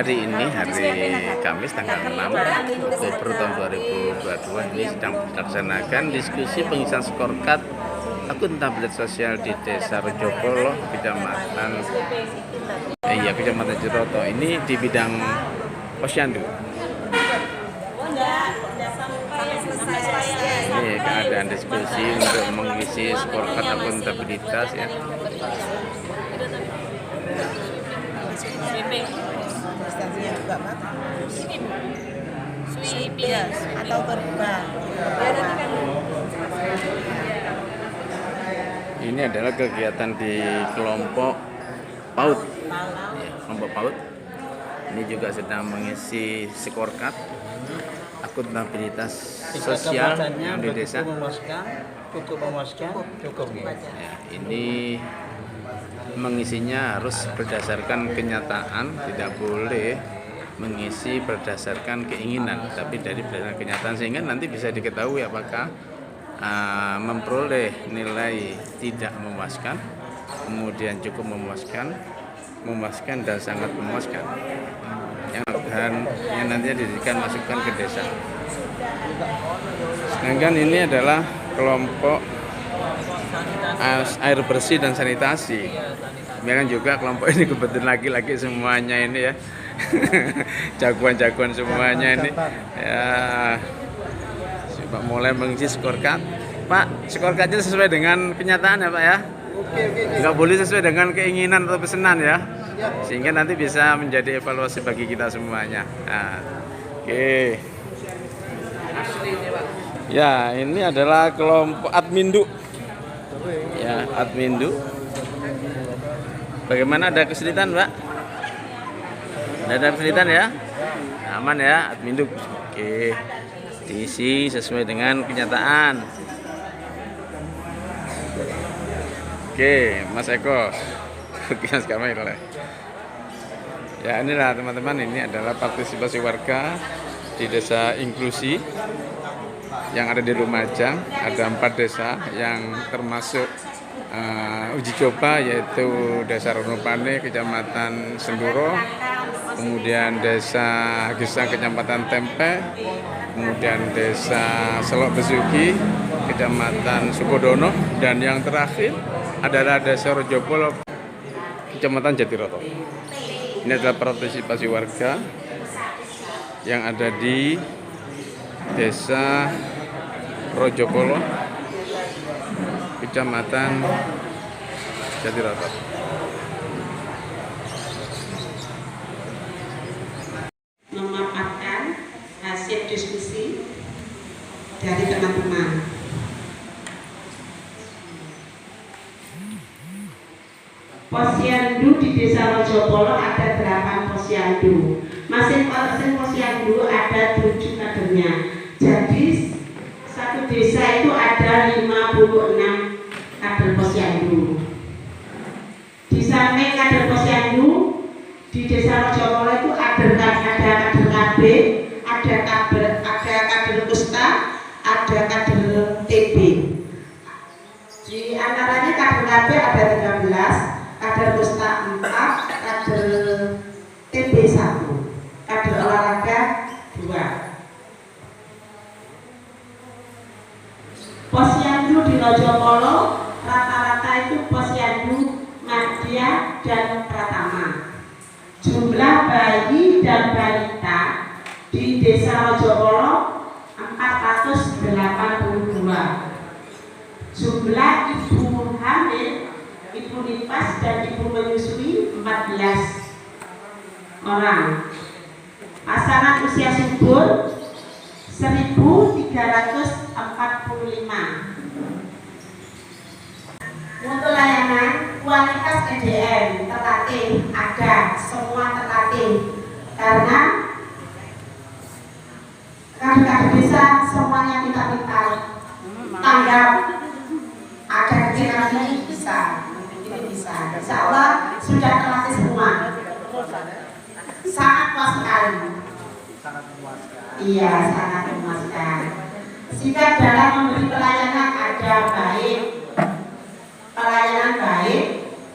Hari ini hari Kamis tanggal 6 Oktober tahun 2022 ini sedang dilaksanakan diskusi pengisian scorecard akuntabilitas sosial di Desa Rejopolo, Kecamatan Ciroto. Ini di bidang posyandu. Ini keadaan diskusi untuk mengisi scorecard akuntabilitas ya. Atau berubah. Ini adalah kegiatan di kelompok PAUD. Kelompok PAUD ini juga sedang mengisi scorecard akuntabilitas sosial yang di desa. Cukup memuaskan. Ya, ini mengisinya harus berdasarkan kenyataan, tidak boleh mengisi berdasarkan keinginan, tapi dari berdasarkan kenyataan, sehingga nanti bisa diketahui apakah memperoleh nilai tidak memuaskan, kemudian cukup memuaskan, dan sangat memuaskan, yang nantinya diberikan masukan ke desa. Sedangkan ini adalah kelompok air bersih dan sanitasi. Kemudian juga kelompok ini kebetulan laki-laki semuanya ini ya. Jagoan-jagoan semuanya ini ya. Pak mulai mengisi scorecard. Pak, scorecardnya sesuai dengan kenyataan ya Pak ya. Nggak boleh sesuai dengan keinginan atau pesanan ya. Sehingga nanti bisa menjadi evaluasi bagi kita semuanya. Nah, oke. Ya, ini adalah kelompok admindu. Ya, admindu. Bagaimana, ada kesulitan, Mbak? Ada kesulitan ya? Aman ya, admindu. Oke. Diisi sesuai dengan kenyataan. Oke, Mas Eko. Mas Kamil. Ya, inilah teman-teman, ini adalah partisipasi warga di Desa Inklusi yang ada di Lumajang. Ada 4 desa yang termasuk uji coba, yaitu Desa Ronopane, Kecamatan Senduro, kemudian Desa Gesang, Kecamatan Tempe, kemudian Desa Selok Besuki, Kecamatan Sukodono, dan yang terakhir adalah Desa Rejopolo, Kecamatan Jatiroto. Ini adalah partisipasi warga yang ada di Desa Rejopolo, Kecamatan Jatiroto. Memaparkan hasil diskusi dari teman-teman. Posyandu di Desa Rejopolo ada 8 posyandu. Masing-masing posyandu ada 7 kadernya. Jadi satu desa itu ada 56 kader posyandu. Di samping kader posyandu di Desa Rejopolo itu ada kader KB, ada kader kusta, ada kader TB. Di antaranya kader KB ada 13, kader kusta 4, kader TB 1, kader olahraga 2. Posyandu di Rejopolo rata-rata itu posyandu madya dan pratama. Jumlah bayi dan balita di Desa Rejopolo 482. Jumlah ibu hamil, ibu nifas dan ibu menyusui 14 orang. Pasangan usia subur 1345. Untuk layanan kualitas SDM terlatih ada, semua terlatih, karena kader desa semuanya pintar-pintar, tanggap, ada kegiatan ini bisa. Insya Allah sudah terlatih semua. Sangat puas sekali. Iya, sangat memuaskan. Sehingga dalam memberi pelayanan ada baik,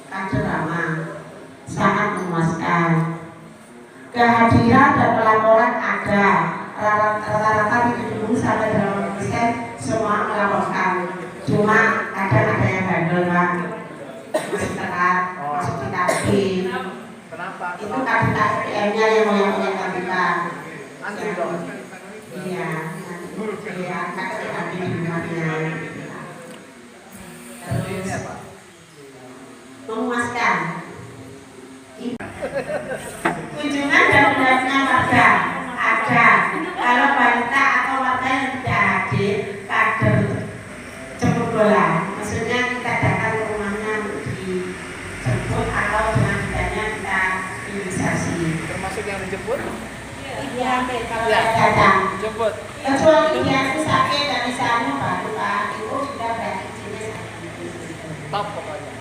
kader ramah, sangat memuaskan. Kehadiran dan pelaporan ada. Rata-rata 70-80% semua melaporkan. Cuma kadang ada yang bandel, Pak. Masih telat, masuk di tabir. Kenapa? Itu KPM-nya yang moyang-moyang kita. Antri dong. Iya, iya, kakak di rumahnya. Ini apa? Memuaskan. Kunjungan dan undangnya warga ada. Kalau balita atau warga yang tidak hadir, kader jemput bola. Maksudnya kita datang ke rumahnya untuk dijemput atau dengan bedanya kita imunisasi. Termasuk yang dijemput? Iya, kalau datang. Dijemput. Kecuali dia itu sakit dan misalnya baru Pak, itu sudah berarti jenis sakit. Top pokoknya.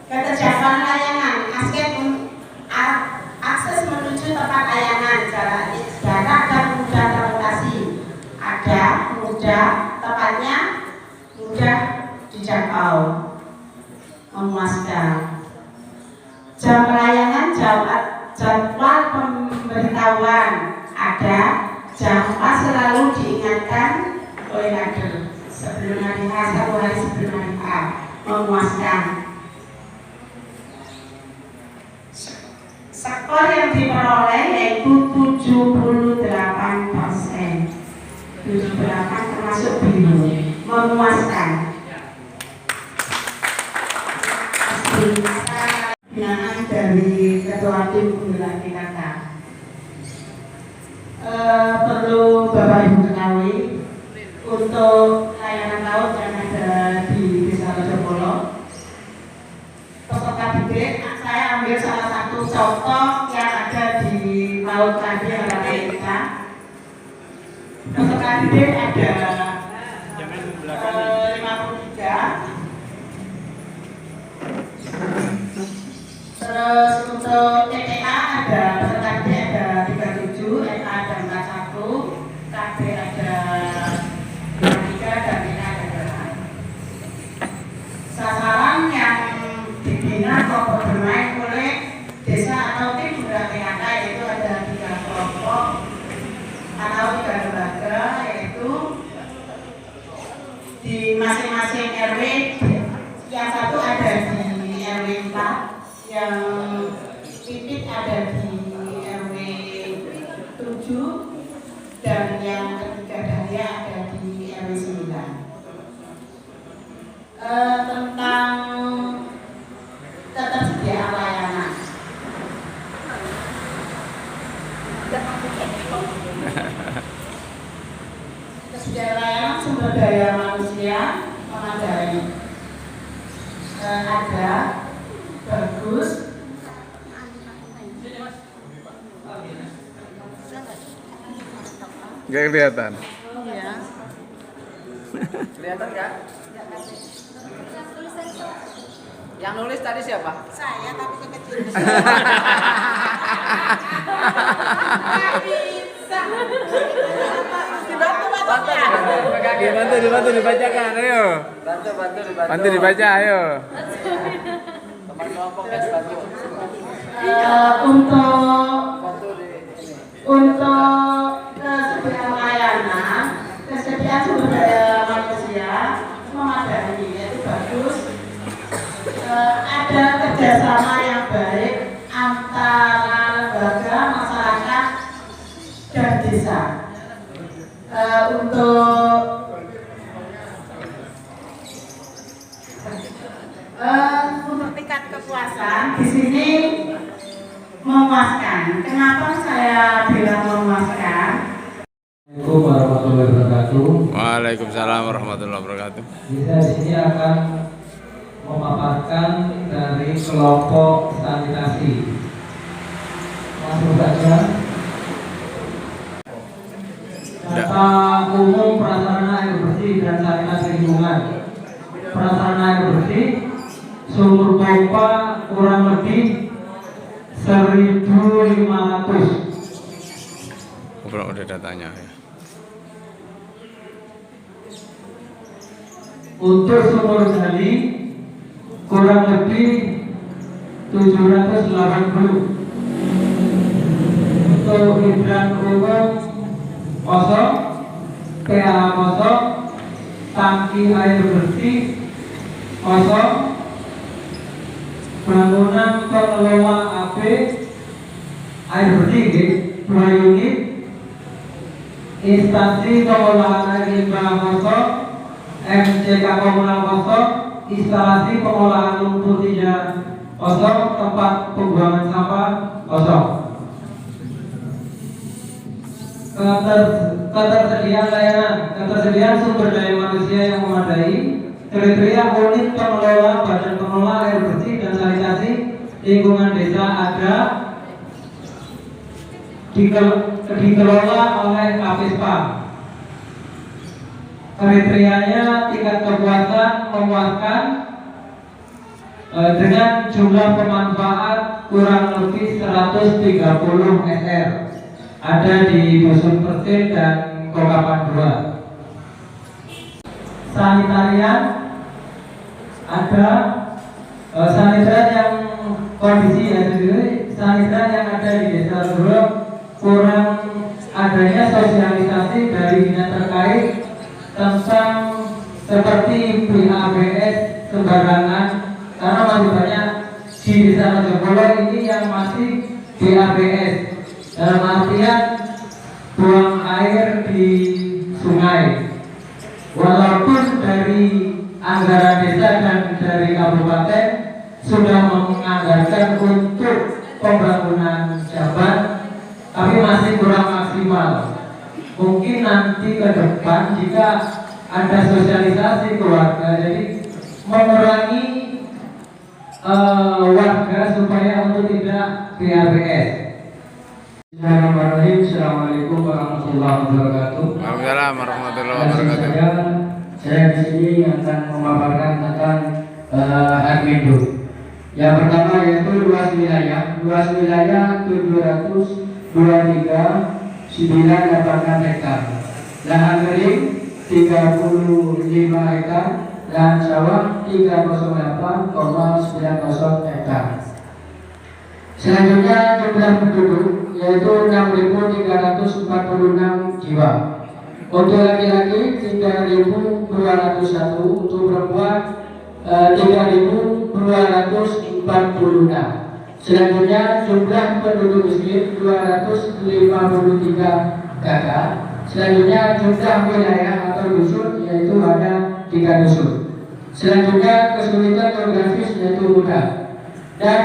Keterjangkauan layanan, akses menuju tempat layanan, jarak dan mudah terlokasi. Ada, mudah, tempatnya mudah dijangkau, memuaskan. Jam pelayanan, jadwal pemberitahuan ada, jam pas selalu diingatkan oleh kader sebelum hari H, 1 hari sebelum hari H, memuaskan. Skor yang diperoleh yaitu 78%. 78 termasuk biru, memuaskan. Binaan dari Ketua Tim Penggerak PKK. Perlu Bapak Ibu ketahui untuk layanan laut yang ada di Desa Rojopolo, peserta didik, saya ambil salah satu contoh yang ada di laut tadi yang ada kita. Peserta didik ada 53. Terus untuk TPA ada peserta didik ada 37, MA ada 41, KB ada 23 dan NA ada 2. Sasaran yang dibina kelompok bermain oleh desa atau tim penggerak PKK yaitu ada 3 kelompok atau 3 lembaga, yaitu di masing-masing RW. Yang satu ada di RW 4, yang pipit ada di RW 7, dan yang ketiga Dahlia ada di RW 9. Tentang ketersediaan layanan. Ketersediaan layanan sumber daya manusia memadai. Ada, bagus. Nggak kelihatan. Iya. Kelihatan nggak? Yang nulis tadi siapa? Saya tapi kekecilan. Dibantu dibacakan, ayo. Bantu dibaca, ayo. Teman kelompok ya dibantu. Untuk kesediaan layanan, kesediaan sumber daya manusia memadai, yaitu bagus. Ada kerjasama yang baik antara lembaga, masyarakat, dan desa. Untuk tingkat kepuasan di sini memuaskan. Kenapa saya bilang memuaskan? Assalamualaikum warahmatullahi wabarakatuh. Waalaikumsalam warahmatullahi wabarakatuh. Saya di sini akan memaparkan dari kelompok sanitasi. Langsung saja. Data umum prasarana air bersih dan sanitasi lingkungan. Prasarana air bersih, sumur pompa kurang lebih 1.500. Udah datanya ya. Untuk sumur gali kurang lebih 780. untuk hidran umum kosong, PA kosong, tangki air bersih kosong, bangunan pengelola AB air bersih 2 unit, instansi pengolahan air limbah kosong, MCK komunal kosong, instalasi pengolahan lumpur 3 kosong, tempat pembuangan sampah kosong. Ketersediaan layanan, ketersediaan sumber daya manusia yang memadai, kriteria unit pengelola, badan pengelola air bersih dan sanitasi lingkungan desa ada, dikelola oleh Kapespa. Kriterianya tingkat kepuasan memuaskan dengan jumlah pemanfaat kurang lebih 130 SR. Ada di Dusun Persil dan Kokapan 2. Sanitarian ada sanitarian yang kondisi ya sendiri, sanitarian yang ada di Desa Duruk kurang adanya sosialisasi dari dinas terkait tentang seperti BABS sembarangan, karena masih banyak di Desa Rejopolo ini yang masih BABS, dalam artian buang air di sungai. Walaupun dari anggaran desa dan dari kabupaten sudah menganggarkan untuk pembangunan jamban, tapi masih kurang maksimal. Mungkin nanti ke depan jika ada sosialisasi keluarga, jadi mengurangi warga supaya untuk tidak BABS. Bismillahirrahmanirrahim. Assalamualaikum warahmatullahi wabarakatuh. Waalaikumsalam warahmatullahi wabarakatuh. Saya di sini akan memaparkan tentang Admindu. Yang pertama yaitu luas wilayah 723,986 hektar, lahan kering 35 hektar, lahan sawah 308,90 hektar. Selanjutnya jumlah penduduk yaitu 6.346 jiwa. Untuk laki-laki 3.201, untuk perempuan 3.246. Selanjutnya jumlah penduduk miskin 253 kakak. Selanjutnya jumlah wilayah atau dusun yaitu ada 3 dusun. Selanjutnya kesulitan geografis yaitu mudah. Dan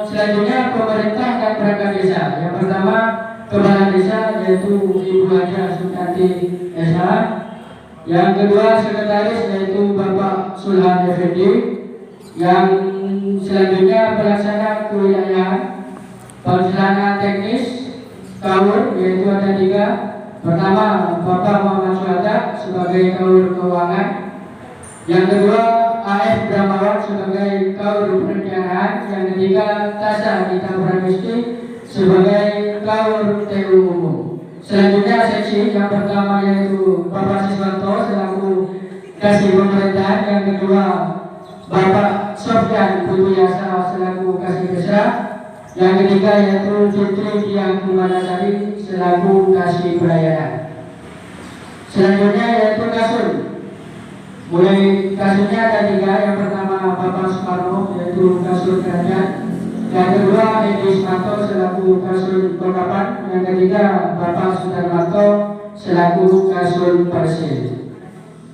selanjutnya pemerintah dan perangkat desa. Yang pertama kepala desa yaitu Ibu Haja Sutanti SH. Yang kedua sekretaris yaitu Bapak Sulhan Effendi. Yang selanjutnya pelaksana kewilayahan, pelaksana teknis KAUR yaitu ada 3. Pertama Bapak Muhammad Suhada sebagai KAUR keuangan. Yang kedua AF Brahmawan sebagai KAUR perencanaan. Yang ketiga Tasa Dita Pramesti sebagai KAUR TU umum. Selanjutnya seksi yang pertama yaitu Bapak Siswanto selaku Kasih Pemerintahan. Yang kedua Bapak Sofyan Putuyasa selaku Kasih Desa. Yang ketiga yaitu Fitri Diang Kumanasari selaku Kasih Pelayanan. Selanjutnya yaitu Kasur. Mulai kasurnya ada 3. Yang pertama Bapak Sumarno yaitu Kasur Kerajaan. Yang kedua Edi Ismanto selaku Kasur Kokapan. Yang ketiga Bapak Sudarmanto selaku Kasur Persil.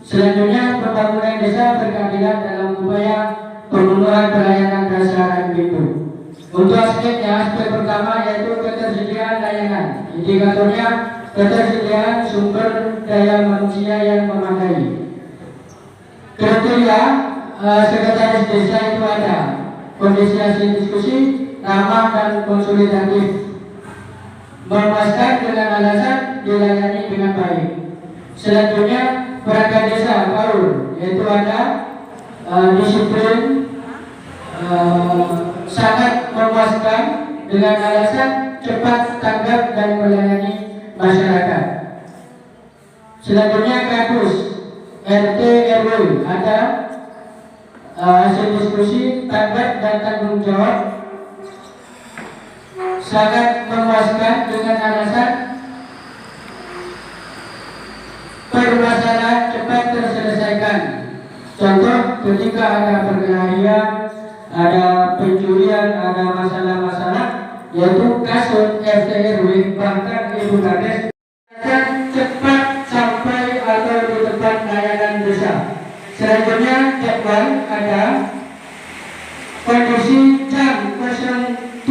Selanjutnya pembangunan desa berkeadilan dalam upaya pemenuhan pelayanan dasar Admindu. Untuk aspeknya, aspek pertama yaitu ketersediaan layanan. Indikatornya ketersediaan sumber daya manusia yang memadai. Kriteria sekretaris desa itu ada kondisi hasil diskusi, ramah dan konsolidatif, memuaskan dengan alasan dilayani dengan baik. Selanjutnya perangkat desa KAUR yaitu ada disiplin, sangat memuaskan dengan alasan cepat tanggap dan melayani masyarakat. Selanjutnya kadus RT RW ada hasil diskusi, tanggap dan tanggung jawab. sangat memuaskan dengan alasan permasalahan cepat terselesaikan. Contoh ketika ada perkelahian, ada pencurian, ada masalah-masalah, yaitu kasus RT RW bahkan ibu kades cepat sampai atau di tempat layanan desa. Selanjutnya jadwal ada kondisi jam 07.30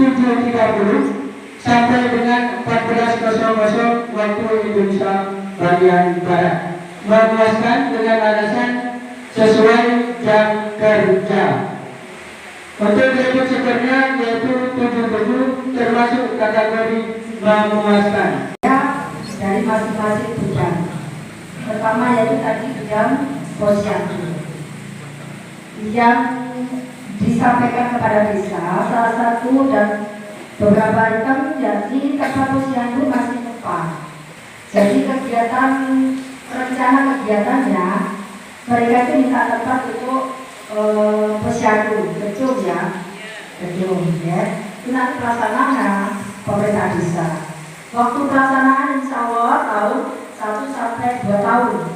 sampai dengan 14.00 waktu Indonesia bagian barat, memuaskan dengan alasan sesuai jam kerja. Untuk berikut sebenarnya yaitu 77 termasuk kategori memuaskan. Dari masing-masing bidang. Pertama yaitu tadi bidang posyandu yang disampaikan kepada desa. Salah satu dan beberapa item jadi tempat posyandu masih tepat. Jadi kegiatan rencana kegiatannya mereka itu minta tempat untuk posyandu, gedung ya, gedung ya. Itu nanti pelaksanaannya pemerintah desa. Waktu pelaksanaan insya Allah tahun 1 sampai 2 tahun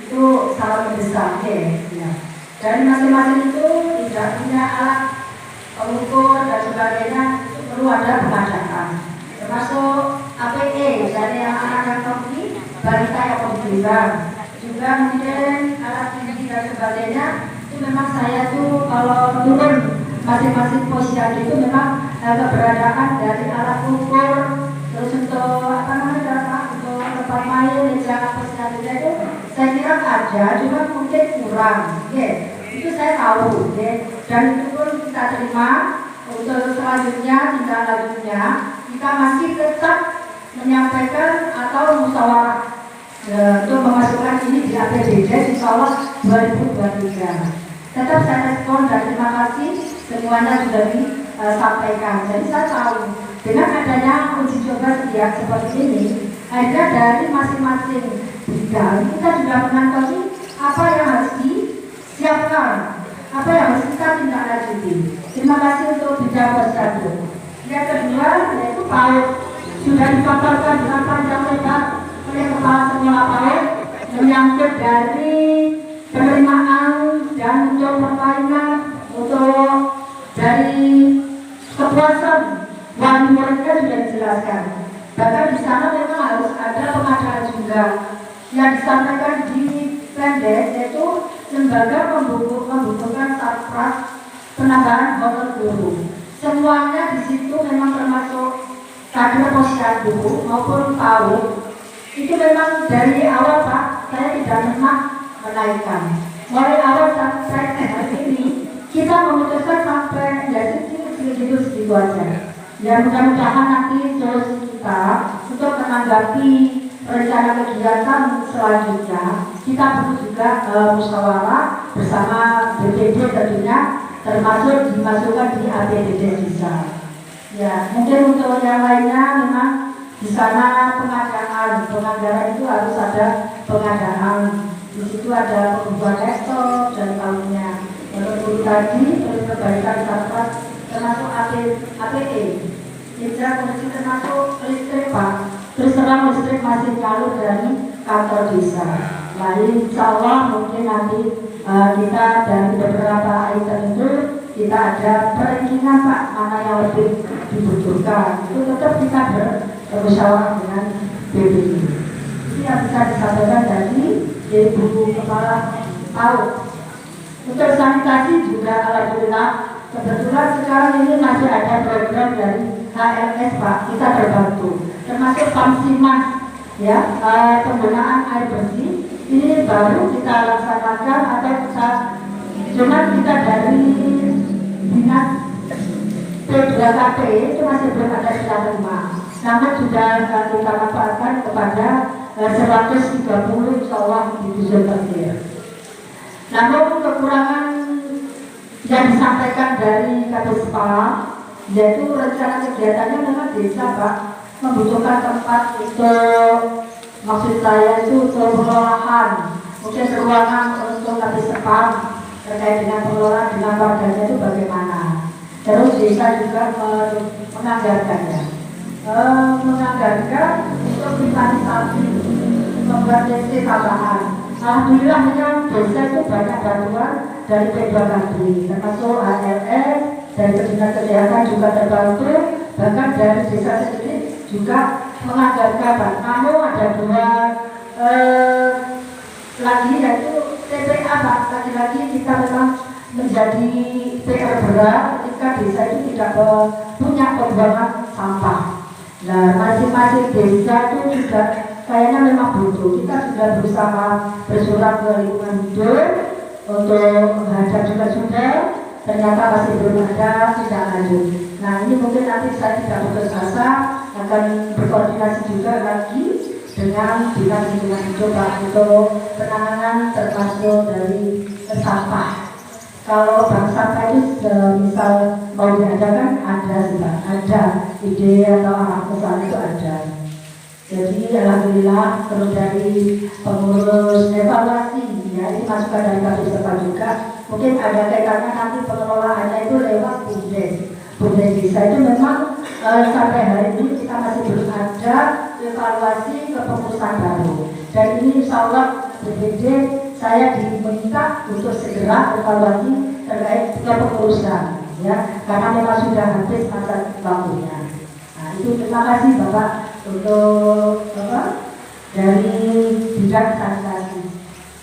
itu sangat besar ya. Dari masing-masing itu tidak punya alat pengukur dan sebagainya, itu perlu ada pengadaan. Termasuk APE dari anak-anak yang pergi, balita yang pembelian, juga mungkin alat tinggi dan sebagainya. Itu memang saya tuh kalau turun masing-masing posyandu itu memang keberadaan dari alat ukur. Terus untuk apa namanya untuk tempat main yang posyandunya itu saya kira ada, cuma mungkin kurang. Itu saya tahu, dan itu pun kita terima. Untuk selanjutnya tindak lanjutnya kita masih tetap menyampaikan atau musyawarah untuk memasukkan ini di APBD insya Allah 2023. Tetap saya respon dan terima kasih semuanya sudah disampaikan. Jadi saya tahu dengan adanya uji coba setiap seperti ini, akhirnya dari masing-masing bidang kita juga mengantongi apa yang harus disiapkan, apa yang harus kita tindak lanjuti. Terima kasih untuk bidang posyandu. Yang kedua yaitu PAUD, sudah dipaparkan dengan panjang lebar oleh kepala sekolah PAUD menyangkut dari penerimaan dan untuk permainan, untuk dari kepuasan wali muridnya sudah dijelaskan. Bahkan di sana memang harus ada pengadaan juga yang disampaikan di pendek, yaitu lembaga membutuhkan sarpras penambahan honor guru. Semuanya di situ memang termasuk kader posyandu maupun PAUD. Itu memang dari awal Pak, saya tidak pernah menaikkan. Mulai awal sampai hari ini kita memutuskan sampai ya segitu aja. Ya mudah-mudahan nanti solusi kita untuk menanggapi rencana kegiatan selanjutnya kita perlu juga musyawarah bersama BPD tentunya, termasuk dimasukkan di APBD desa. Ya mungkin untuk yang lainnya memang di sana pengadaan itu harus ada pengadaan. Di situ ada pembuatan laptop dan tahunnya. Untuk tadi perbaikan sarpras termasuk APE. Kita kondisi termasuk listrik Pak. Terus terang listrik masih jalur dari kantor desa. Lain insya Allah mungkin nanti kita dari beberapa item itu kita ada perankingan Pak, mana yang lebih dibutuhkan. Itu tetap kita bermusyawarah dengan BPD. Ini yang bisa disampaikan dari Ibu Kepala PAUD. Untuk sanitasi juga alhamdulillah kebetulan sekarang ini masih ada program dari HLS Pak, kita terbantu. Termasuk Pamsimas ya, penggunaan air bersih ini baru kita laksanakan atau cuma kita dari dinas P2KP itu masih belum ada kita terima. Namun sudah kita manfaatkan kepada 130 insya Allah di dusun Pesir. Namun kekurangan yang disampaikan dari Kadispa yaitu rencana kegiatannya memang desa Pak membutuhkan tempat untuk, maksud saya itu untuk pengolahan, mungkin ruangan untuk Kadispa terkait dengan pengelolaan dengan warganya itu bagaimana. Terus desa juga menganggarkannya, menganggarkan untuk revitalisasi, membuat TC tambahan. Alhamdulillah memang desa itu banyak bantuan dari P2KD, termasuk ALS, dari Dinas Kesehatan juga terbantu, bahkan dari desa sendiri juga menganggarkan. Namun ada dua lagi, yaitu TPA Pak. Lagi-lagi kita memang menjadi PR berat ketika desa itu tidak punya pembuangan sampah. Nah, masing-masing desa itu juga kayaknya memang butuh. Kita sudah berusaha bersurat ke lingkungan hidup untuk menghadap juga sudah, ternyata masih belum ada tindak lanjut. Nah, ini mungkin nanti saya tidak putus asa, akan berkoordinasi juga lagi dengan dinas lingkungan hidup Pak, untuk penanganan termasuk dari sampah. Kalau bank sampah itu misal mau diadakan ada sih Pak, ada ide atau arah kesana itu ada. Jadi alhamdulillah terus dari pengurus evaluasi, ya ini masukan dari Kpu Serpa juga. Mungkin ada kaitannya nanti pengelolaannya itu lewat BUMDes desa itu memang sampai hari ini kita masih belum ada evaluasi kepengurusan baru. Dan ini insya Allah BPD saya diminta untuk segera evaluasi terkait kepengurusan, ya, karena memang sudah habis masa waktunya. Nah itu terima kasih Bapak untuk dari bidang sanitasi.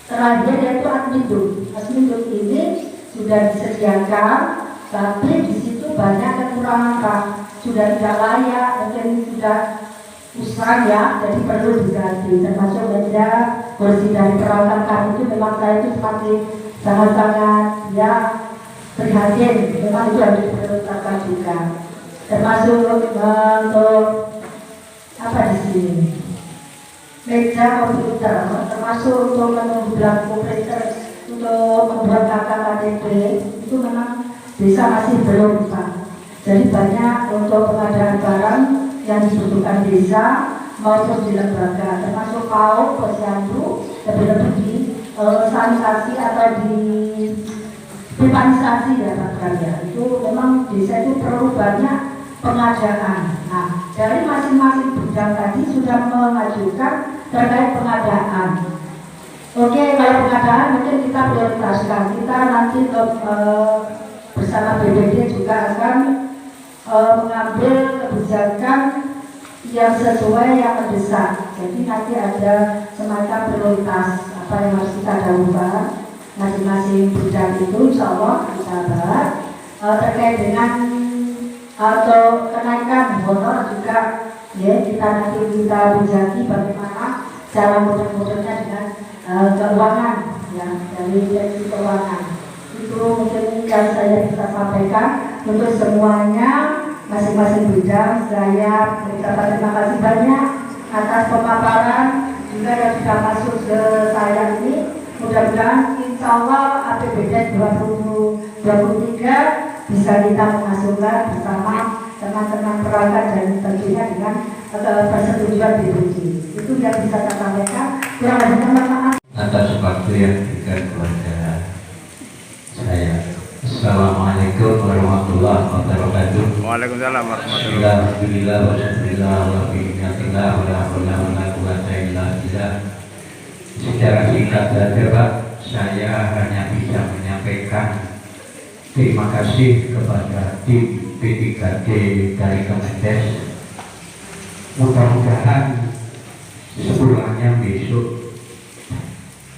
Terakhir yaitu adminduk ini sudah disediakan, tapi di situ banyak kekurangan Pak, sudah tidak layak, mungkin sudah usang ya, jadi perlu diganti, termasuk meja, kursi dari perawatan kami itu memang saya itu masih sangat-sangat ya prihatin, memang itu harus diprioritaskan juga, termasuk untuk apa di sini meja komputer, termasuk untuk menunggu komputer untuk membuat KKTP itu memang desa masih belum Pak. Jadi banyak untuk pengadaan barang yang dibutuhkan desa maupun di lembaga, termasuk PAUD, posyandu, lebih-lebih di sanitasi atau di pipanisasi ya Pak ya. Itu memang desa itu perlu banyak pengadaan. Nah, dari masing-masing bidang tadi sudah mengajukan terkait pengadaan. Oke, kalau pengadaan mungkin kita prioritaskan. Kita nanti bersama BPD juga akan mengambil kebijakan yang sesuai yang mendesak. Jadi nanti ada semacam prioritas apa yang harus kita dahulukan masing-masing bidang itu, insya Allah kita bahas terkait dengan atau kenaikan honor juga ya, kita nanti kita bijaki bagaimana cara model-modelnya dengan keuangan ya, dari segi keuangan. Itu mungkin yang saya bisa sampaikan untuk semuanya masing-masing bidang. Saya mengucapkan terima kasih banyak atas pemaparan juga yang sudah masuk ke saya ini. Mudah-mudahan insya Allah APBD 2023 bisa kita memasukkan bersama teman-teman perangkat dan tentunya dengan persetujuan BPD. Itu yang bisa saya sampaikan. Kurang lebihnya mohon maaf atas waktu yang diberikan kepada saya. Assalamualaikum warahmatullahi wabarakatuh. Waalaikumsalam warahmatullahi wabarakatuh. Alhamdulillah wa syukurillah wa bi'inatillah wa la hawla wa la quwwata illa billah. Secara singkat saja Pak, saya hanya bisa menyampaikan terima kasih kepada tim P3D dari Kemendes. Mudah-mudahan sepulangnya besok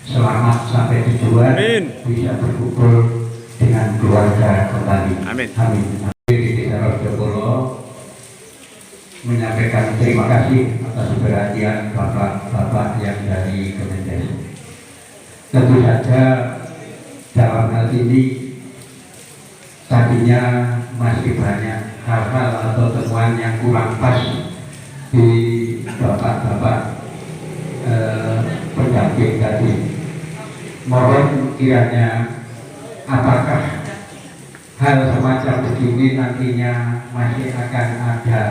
selamat sampai tujuan, bisa berkumpul dengan keluarga kembali. Amin. Amin. Di Desa Rojopolo menyampaikan terima kasih atas perhatian bapak-bapak yang dari Kemendes. Tentu saja dalam hal ini tadinya masih banyak hal-hal atau temuan yang kurang pas di bapak-bapak pendamping tadi. Mohon kiranya apakah hal semacam begini nantinya masih akan ada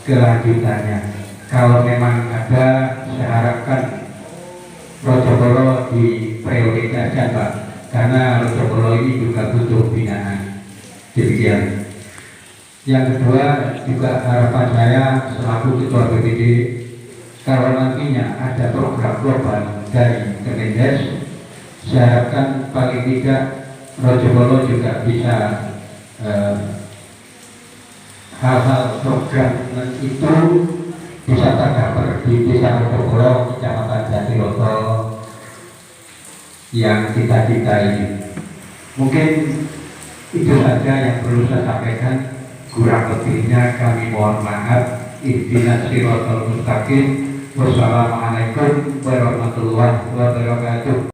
kelanjutannya. Kalau memang ada, saya harapkan Rojopolo diprioritaskan Pak, karena Rojopolo ini juga butuh binaan. Demikian. Yang kedua juga harapan saya selaku Ketua BPD, kalau nantinya ada program global dari Kemendes, saya harapkan paling tidak Rojobolo juga bisa hal-hal program itu bisa tercover di Desa Rojobolo, Kecamatan Jatiroto yang kita ini. Mungkin itu saja yang perlu saya sampaikan. Kurang lebihnya kami mohon maaf. Ihdinas siratal mustaqim. Wassalamualaikum warahmatullahi wabarakatuh.